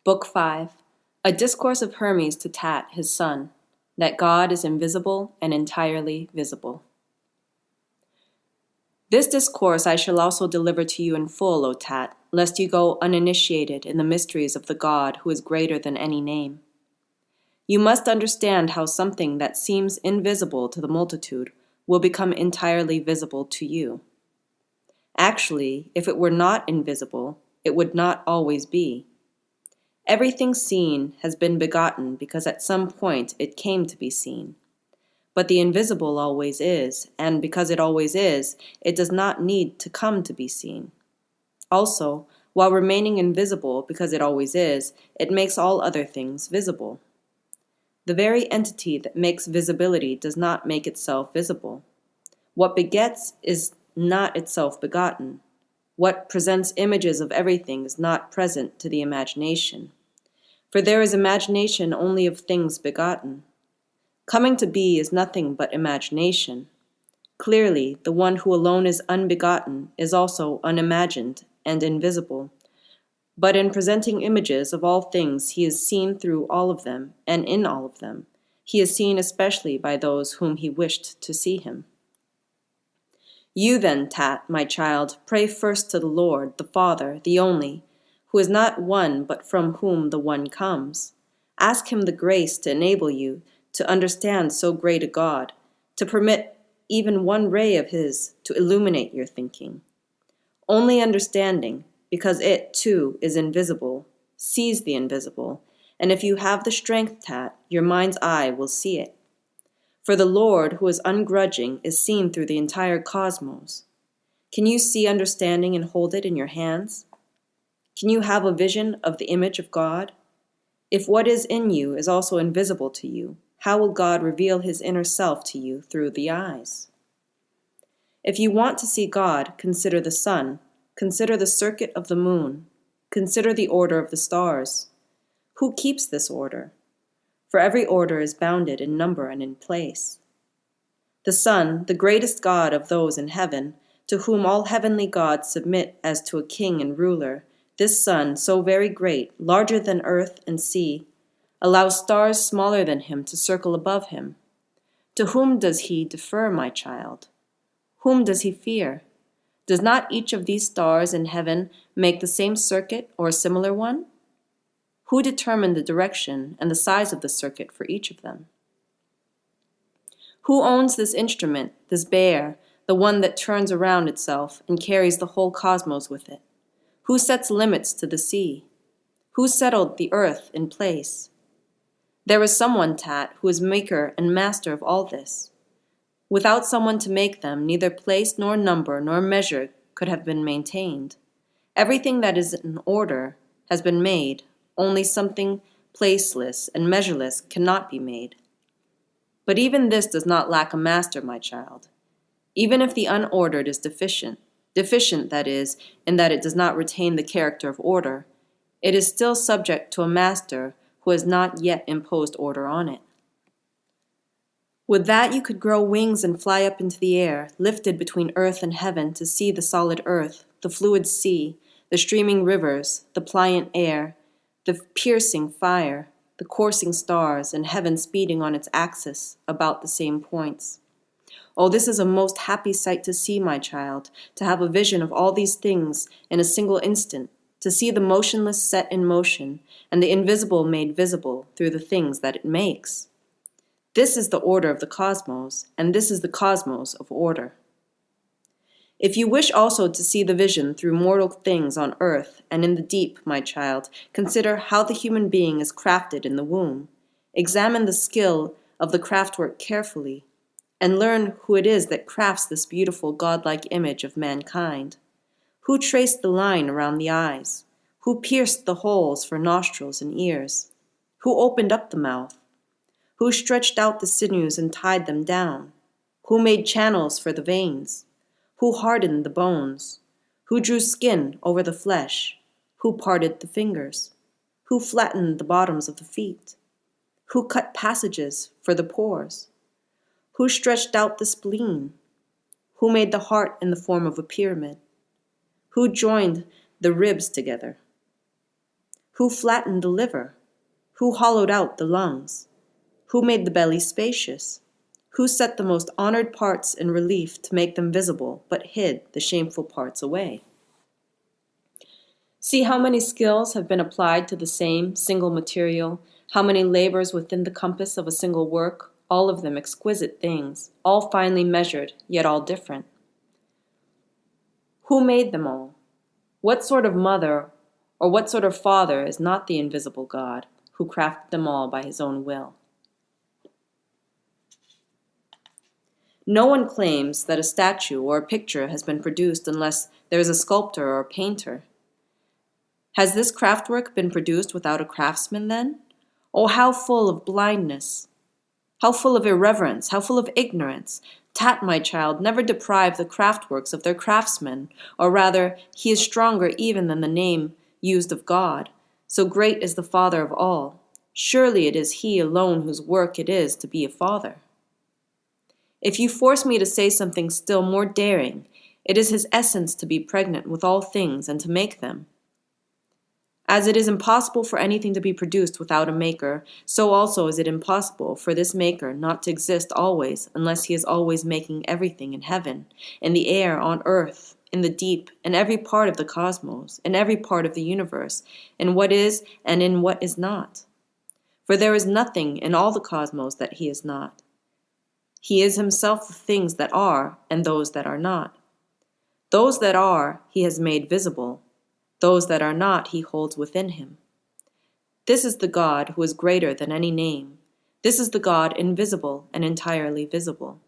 Book 5. A Discourse of Hermes to Tat, his son, that God is invisible and entirely visible. This discourse I shall also deliver to you in full, O Tat, lest you go uninitiated in the mysteries of the God who is greater than any name. You must understand how something that seems invisible to the multitude will become entirely visible to you. Actually, if it were not invisible, it would not always be. Everything seen has been begotten because at some point it came to be seen. But the invisible always is, and because it always is, it does not need to come to be seen. Also, while remaining invisible because it always is, it makes all other things visible. The very entity that makes visibility does not make itself visible. What begets is not itself begotten. What presents images of everything is not present to the imagination. For there is imagination only of things begotten. Coming to be is nothing but imagination. Clearly, the one who alone is unbegotten is also unimagined and invisible. But in presenting images of all things, he is seen through all of them and in all of them. He is seen especially by those whom he wished to see him. You then, Tat, my child, pray first to the Lord, the Father, the only, who is not one but from whom the one comes. Ask him the grace to enable you to understand so great a God, to permit even one ray of his to illuminate your thinking. Only understanding, because it, too, is invisible, sees the invisible, and if you have the strength, Tat, your mind's eye will see it. For the Lord, who is ungrudging, is seen through the entire cosmos. Can you see understanding and hold it in your hands? Can you have a vision of the image of God? If what is in you is also invisible to you, how will God reveal his inner self to you through the eyes? If you want to see God, consider the sun, consider the circuit of the moon, consider the order of the stars. Who keeps this order? For every order is bounded in number and in place. The sun, the greatest god of those in heaven, to whom all heavenly gods submit as to a king and ruler, this sun, so very great, larger than earth and sea, allows stars smaller than him to circle above him. To whom does he defer, my child? Whom does he fear? Does not each of these stars in heaven make the same circuit or a similar one? Who determined the direction and the size of the circuit for each of them? Who owns this instrument, this bear, the one that turns around itself and carries the whole cosmos with it? Who sets limits to the sea? Who settled the earth in place? There is someone, Tat, who is maker and master of all this. Without someone to make them, neither place nor number nor measure could have been maintained. Everything that is in order has been made. Only something placeless and measureless cannot be made. But even this does not lack a master, my child. Even if the unordered is deficient, that is, in that it does not retain the character of order, it is still subject to a master who has not yet imposed order on it. Would that you could grow wings and fly up into the air, lifted between earth and heaven to see the solid earth, the fluid sea, the streaming rivers, the pliant air, the piercing fire, the coursing stars, and heaven speeding on its axis about the same points. Oh, this is a most happy sight to see, my child, to have a vision of all these things in a single instant, to see the motionless set in motion, and the invisible made visible through the things that it makes. This is the order of the cosmos, and this is the cosmos of order. If you wish also to see the vision through mortal things on earth and in the deep, my child, consider how the human being is crafted in the womb. Examine the skill of the craftwork carefully, and learn who it is that crafts this beautiful godlike image of mankind. Who traced the line around the eyes? Who pierced the holes for nostrils and ears? Who opened up the mouth? Who stretched out the sinews and tied them down? Who made channels for the veins? Who hardened the bones? Who drew skin over the flesh? Who parted the fingers? Who flattened the bottoms of the feet? Who cut passages for the pores? Who stretched out the spleen? Who made the heart in the form of a pyramid? Who joined the ribs together? Who flattened the liver? Who hollowed out the lungs? Who made the belly spacious? Who set the most honored parts in relief to make them visible, but hid the shameful parts away? See how many skills have been applied to the same single material, how many labors within the compass of a single work, all of them exquisite things, all finely measured, yet all different. Who made them all? What sort of mother or what sort of father is not the invisible God, who crafted them all by his own will? No one claims that a statue or a picture has been produced unless there is a sculptor or a painter. Has this craftwork been produced without a craftsman, then? Oh, how full of blindness! How full of irreverence! How full of ignorance! Tat, my child, never deprive the craftworks of their craftsmen, or rather, he is stronger even than the name used of God. So great is the Father of all. Surely it is he alone whose work it is to be a father. If you force me to say something still more daring, it is his essence to be pregnant with all things and to make them. As it is impossible for anything to be produced without a maker, so also is it impossible for this maker not to exist always unless he is always making everything in heaven, in the air, on earth, in the deep, in every part of the cosmos, in every part of the universe, in what is and in what is not. For there is nothing in all the cosmos that he is not. He is himself the things that are and those that are not. Those that are he has made visible. Those that are not he holds within him. This is the God who is greater than any name. This is the God invisible and entirely visible.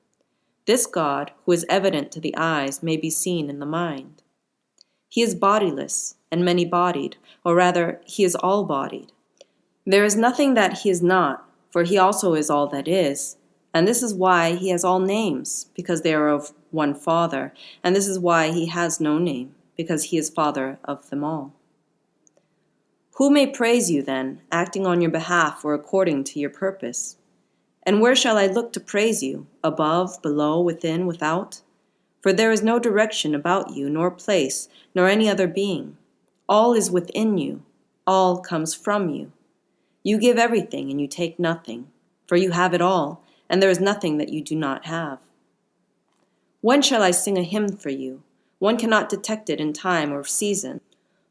This God, who is evident to the eyes, may be seen in the mind. He is bodiless and many-bodied, or rather, he is all-bodied. There is nothing that he is not, for he also is all that is, and this is why he has all names, because they are of one Father, and this is why he has no name, because he is Father of them all. Who may praise you, then, acting on your behalf or according to your purpose? And where shall I look to praise you, above, below, within, without? For there is no direction about you, nor place, nor any other being. All is within you. All comes from you. You give everything, and you take nothing, for you have it all, and there is nothing that you do not have. When shall I sing a hymn for you? One cannot detect it in time or season.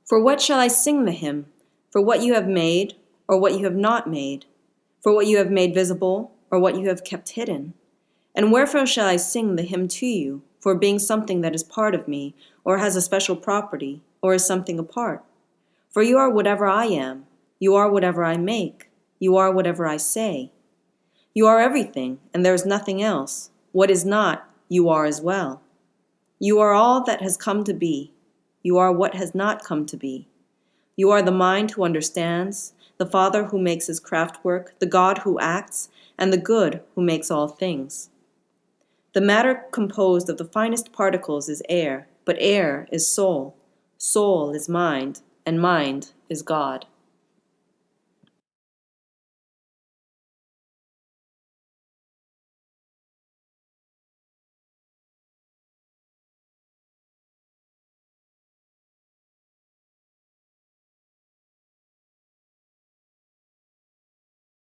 For what shall I sing the hymn? For what you have made, or what you have not made? For what you have made visible, or what you have kept hidden? And wherefore shall I sing the hymn to you, for being something that is part of me, or has a special property, or is something apart? For you are whatever I am. You are whatever I make. You are whatever I say. You are everything, and there is nothing else. What is not, you are as well. You are all that has come to be. You are what has not come to be. You are the mind who understands, the Father who makes his craftwork, the God who acts, and the good who makes all things. The matter composed of the finest particles is air, but air is soul. Soul is mind, and mind is God.